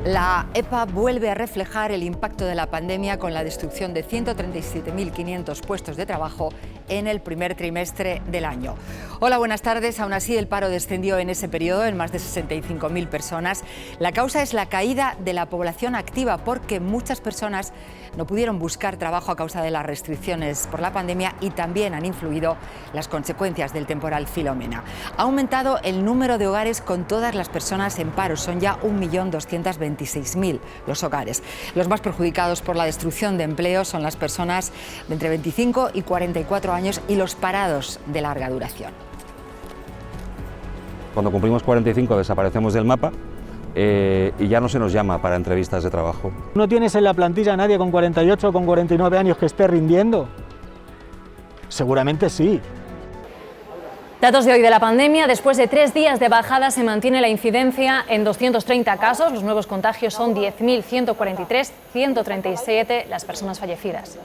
La EPA vuelve a reflejar el impacto de la pandemia con la destrucción de 137.500 puestos de trabajo en el primer trimestre del año. Hola, buenas tardes. Aún así, el paro descendió en ese periodo en más de 65.000 personas. La causa es la caída de la población activa porque muchas personas no pudieron buscar trabajo a causa de las restricciones por la pandemia y también han influido las consecuencias del temporal Filomena. Ha aumentado el número de hogares con todas las personas en paro. Son ya 1.226.000 los hogares. Los más perjudicados por la destrucción de empleo son las personas de entre 25 y 44 años y los parados de larga duración. Cuando cumplimos 45 desaparecemos del mapa. Y ya no se nos llama para entrevistas de trabajo. ¿No tienes en la plantilla a nadie con 48 o con 49 años que esté rindiendo? Seguramente sí. Datos de hoy de la pandemia. Después de 3 días de bajada se mantiene la incidencia en 230 casos. Los nuevos contagios son 10.143, 137 las personas fallecidas.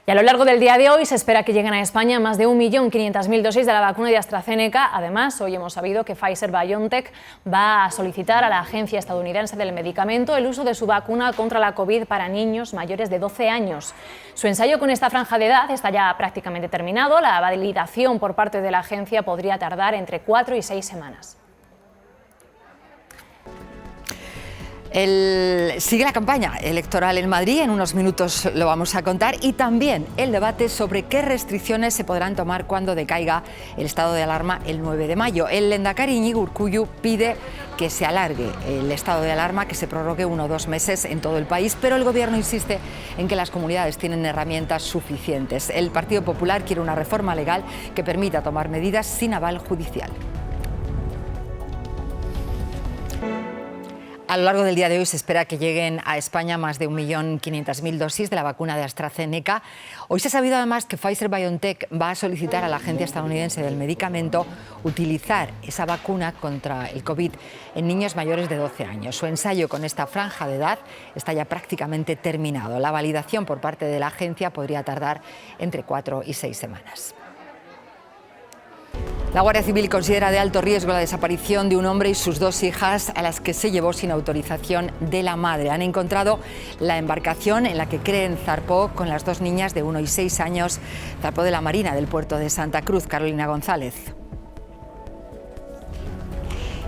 Y a lo largo del día de hoy se espera que lleguen a España más de 1.500.000 dosis de la vacuna de AstraZeneca. Además, hoy hemos sabido que Pfizer-BioNTech va a solicitar a la Agencia Estadounidense del Medicamento el uso de su vacuna contra la COVID para niños mayores de 12 años. Su ensayo con esta franja de edad está ya prácticamente terminado. La validación por parte de la agencia podría tardar entre 4 y 6 semanas. Sigue la campaña electoral en Madrid, en unos minutos lo vamos a contar, y también el debate sobre qué restricciones se podrán tomar cuando decaiga el estado de alarma el 9 de mayo. El lehendakari Iñigo Urkullu pide que se alargue el estado de alarma, que se prorrogue 1 o 2 meses en todo el país, pero el gobierno insiste en que las comunidades tienen herramientas suficientes. El Partido Popular quiere una reforma legal que permita tomar medidas sin aval judicial. A lo largo del día de hoy se espera que lleguen a España más de 1.500.000 dosis de la vacuna de AstraZeneca. Hoy se ha sabido además que Pfizer-BioNTech va a solicitar a la Agencia Estadounidense del Medicamento utilizar esa vacuna contra el COVID en niños mayores de 12 años. Su ensayo con esta franja de edad está ya prácticamente terminado. La validación por parte de la agencia podría tardar entre 4 y 6 semanas. La Guardia Civil considera de alto riesgo la desaparición de un hombre y sus 2 hijas a las que se llevó sin autorización de la madre. Han encontrado la embarcación en la que creen zarpó con las 2 niñas de 1 y 6 años. Zarpó de la Marina del puerto de Santa Cruz. Carolina González.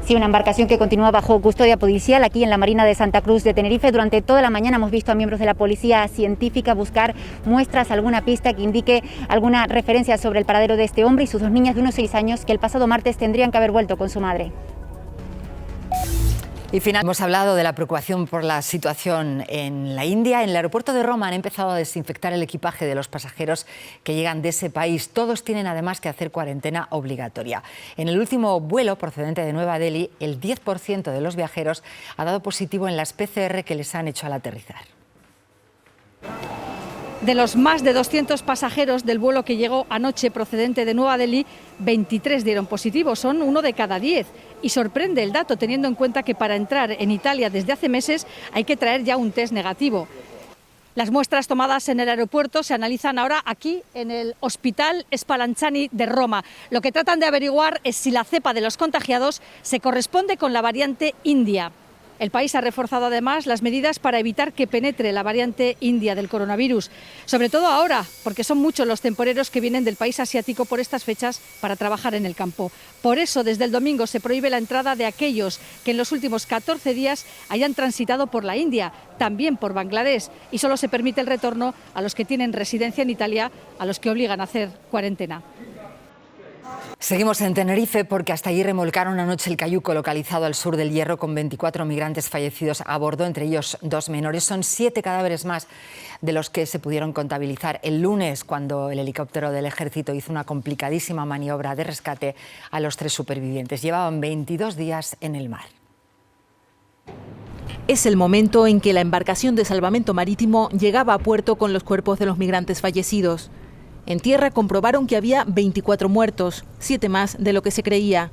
Sí, una embarcación que continúa bajo custodia policial aquí en la Marina de Santa Cruz de Tenerife. Durante toda la mañana hemos visto a miembros de la policía científica buscar muestras, alguna pista que indique alguna referencia sobre el paradero de este hombre y sus 2 niñas de unos 6 años que el pasado martes tendrían que haber vuelto con su madre. Y finalmente hemos hablado de la preocupación por la situación en la India. En el aeropuerto de Roma han empezado a desinfectar el equipaje de los pasajeros que llegan de ese país. Todos tienen además que hacer cuarentena obligatoria. En el último vuelo procedente de Nueva Delhi, el 10% de los viajeros ha dado positivo en las PCR que les han hecho al aterrizar. De los más de 200 pasajeros del vuelo que llegó anoche procedente de Nueva Delhi, 23 dieron positivo, son 1 de cada 10. Y sorprende el dato teniendo en cuenta que para entrar en Italia desde hace meses hay que traer ya un test negativo. Las muestras tomadas en el aeropuerto se analizan ahora aquí en el Hospital Spallanzani de Roma. Lo que tratan de averiguar es si la cepa de los contagiados se corresponde con la variante india. El país ha reforzado además las medidas para evitar que penetre la variante india del coronavirus, sobre todo ahora, porque son muchos los temporeros que vienen del país asiático por estas fechas para trabajar en el campo. Por eso, desde el domingo se prohíbe la entrada de aquellos que en los últimos 14 días hayan transitado por la India, también por Bangladesh, y solo se permite el retorno a los que tienen residencia en Italia, a los que obligan a hacer cuarentena. Seguimos en Tenerife porque hasta allí remolcaron anoche el cayuco localizado al sur del Hierro con 24 migrantes fallecidos a bordo, entre ellos 2 menores. Son 7 cadáveres más de los que se pudieron contabilizar el lunes cuando el helicóptero del ejército hizo una complicadísima maniobra de rescate a los 3 supervivientes. Llevaban 22 días en el mar. Es el momento en que la embarcación de salvamento marítimo llegaba a puerto con los cuerpos de los migrantes fallecidos. En tierra comprobaron que había 24 muertos, 7 más de lo que se creía.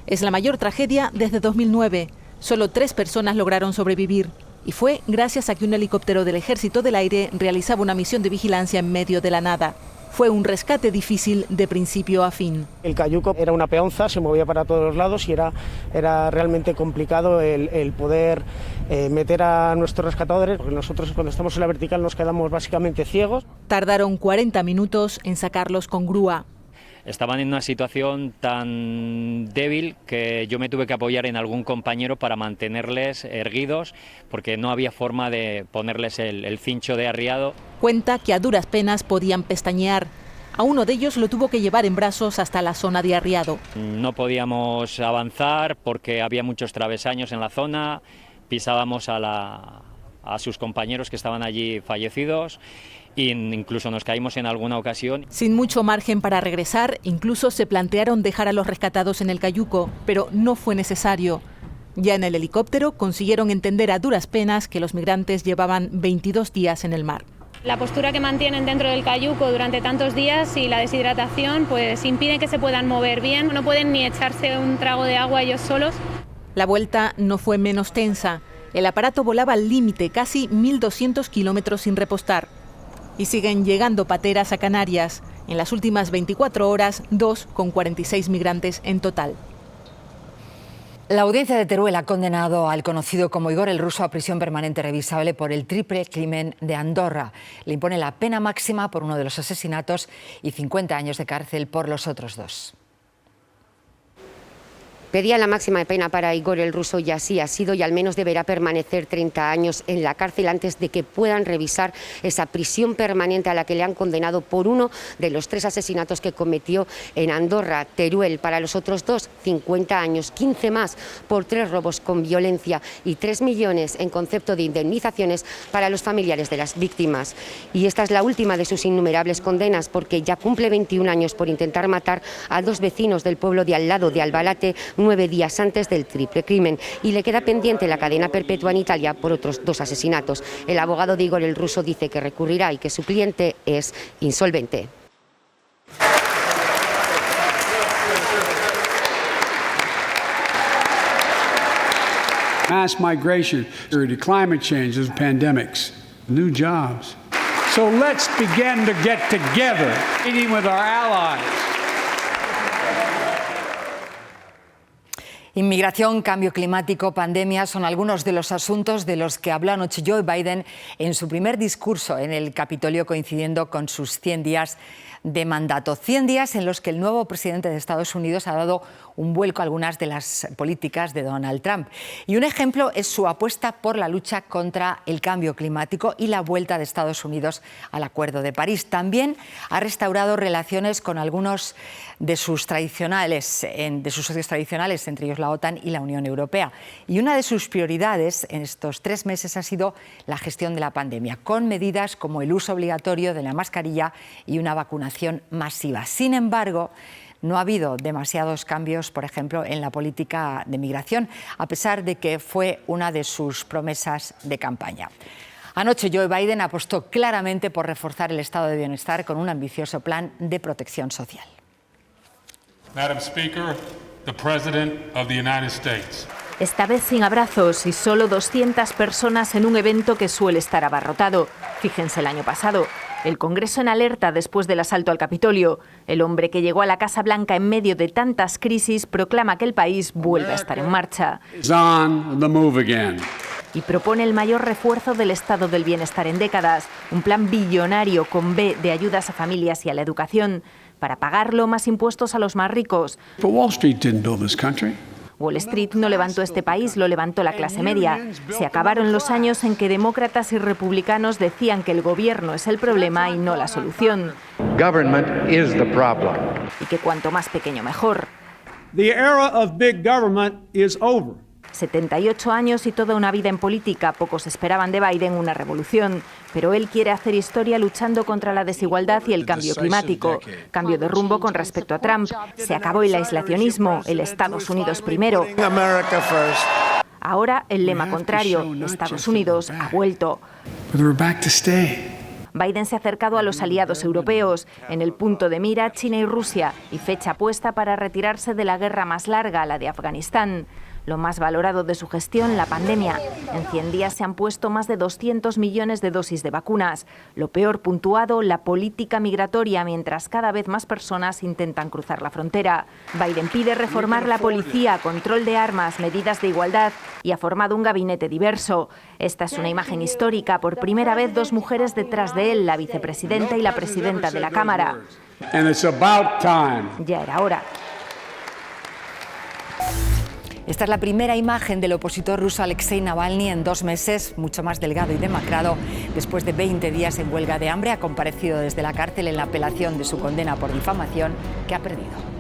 Es la mayor tragedia desde 2009. Solo 3 personas lograron sobrevivir. Y fue gracias a que un helicóptero del Ejército del Aire realizaba una misión de vigilancia en medio de la nada. Fue un rescate difícil de principio a fin. El cayuco era una peonza, se movía para todos los lados y era realmente complicado el poder meter a nuestros rescatadores, porque nosotros cuando estamos en la vertical nos quedamos básicamente ciegos. Tardaron 40 minutos en sacarlos con grúa. Estaban en una situación tan débil que yo me tuve que apoyar en algún compañero para mantenerles erguidos, porque no había forma de ponerles el cincho de arriado. Cuenta que a duras penas podían pestañear. A uno de ellos lo tuvo que llevar en brazos hasta la zona de arriado. No podíamos avanzar porque había muchos travesaños en la zona, pisábamos a sus compañeros que estaban allí fallecidos. E incluso nos caímos en alguna ocasión. Sin mucho margen para regresar, incluso se plantearon dejar a los rescatados en el cayuco, pero no fue necesario. Ya en el helicóptero consiguieron entender a duras penas que los migrantes llevaban 22 días en el mar. La postura que mantienen dentro del cayuco durante tantos días y la deshidratación pues impiden que se puedan mover bien, no pueden ni echarse un trago de agua ellos solos. La vuelta no fue menos tensa. El aparato volaba al límite, casi 1.200 kilómetros sin repostar. Y siguen llegando pateras a Canarias. En las últimas 24 horas, 2 con 46 migrantes en total. La audiencia de Teruel ha condenado al conocido como Igor el Ruso a prisión permanente revisable por el triple crimen de Andorra. Le impone la pena máxima por uno de los asesinatos y 50 años de cárcel por los otros 2. Pedía la máxima de pena para Igor el Ruso y así ha sido, y al menos deberá permanecer 30 años en la cárcel antes de que puedan revisar esa prisión permanente a la que le han condenado por uno de los 3 asesinatos que cometió en Andorra. Teruel, para los otros 2, 50 años, 15 más por 3 robos con violencia y 3 millones en concepto de indemnizaciones para los familiares de las víctimas. Y esta es la última de sus innumerables condenas, porque ya cumple 21 años por intentar matar a 2 vecinos del pueblo de al lado de Albalate 9 días antes del triple crimen, y le queda pendiente la cadena perpetua en Italia por otros 2 asesinatos. El abogado de Igor el Ruso dice que recurrirá y que su cliente es insolvente. Mass migration, climate change, pandemics, new jobs. So let's begin to get together, meeting with our allies. Inmigración, cambio climático, pandemia son algunos de los asuntos de los que habló anoche Joe Biden en su primer discurso en el Capitolio, coincidiendo con sus 100 días de mandato. 100 días en los que el nuevo presidente de Estados Unidos ha dado un vuelco a algunas de las políticas de Donald Trump. Y un ejemplo es su apuesta por la lucha contra el cambio climático y la vuelta de Estados Unidos al Acuerdo de París. También ha restaurado relaciones con algunos de sus socios tradicionales, entre ellos la OTAN y la Unión Europea. Y una de sus prioridades en estos 3 meses ha sido la gestión de la pandemia, con medidas como el uso obligatorio de la mascarilla y una vacunación masiva. Sin embargo, no ha habido demasiados cambios, por ejemplo, en la política de migración, a pesar de que fue una de sus promesas de campaña. Anoche Joe Biden apostó claramente por reforzar el estado de bienestar con un ambicioso plan de protección social. Madam Speaker, the President of the United States. Esta vez sin abrazos y solo 200 personas en un evento que suele estar abarrotado. Fíjense el año pasado. El Congreso en alerta después del asalto al Capitolio. El hombre que llegó a la Casa Blanca en medio de tantas crisis proclama que el país vuelve a estar en marcha. Y propone el mayor refuerzo del estado del bienestar en décadas. Un plan billonario con B de ayudas a familias y a la educación. Para pagarlo, más impuestos a los más ricos. Wall Street no levantó este país, lo levantó la clase media. Se acabaron los años en que demócratas y republicanos decían que el gobierno es el problema y no la solución. Y que cuanto más pequeño mejor. The era of big government is over. 78 años y toda una vida en política. Pocos esperaban de Biden una revolución, pero él quiere hacer historia luchando contra la desigualdad y el cambio climático. Cambio de rumbo con respecto a Trump. Se acabó el aislacionismo, el Estados Unidos primero. Ahora el lema contrario, Estados Unidos ha vuelto. Biden se ha acercado a los aliados europeos, en el punto de mira China y Rusia, y fecha puesta para retirarse de la guerra más larga, la de Afganistán. Lo más valorado de su gestión, la pandemia. En 100 días se han puesto más de 200 millones de dosis de vacunas. Lo peor puntuado, la política migratoria, mientras cada vez más personas intentan cruzar la frontera. Biden pide reformar la policía, control de armas, medidas de igualdad y ha formado un gabinete diverso. Esta es una imagen histórica. Por primera vez, 2 mujeres detrás de él, la vicepresidenta y la presidenta de la Cámara. Ya era hora. Esta es la primera imagen del opositor ruso Alexei Navalny en 2 meses, mucho más delgado y demacrado. Después de 20 días en huelga de hambre, ha comparecido desde la cárcel en la apelación de su condena por difamación, que ha perdido.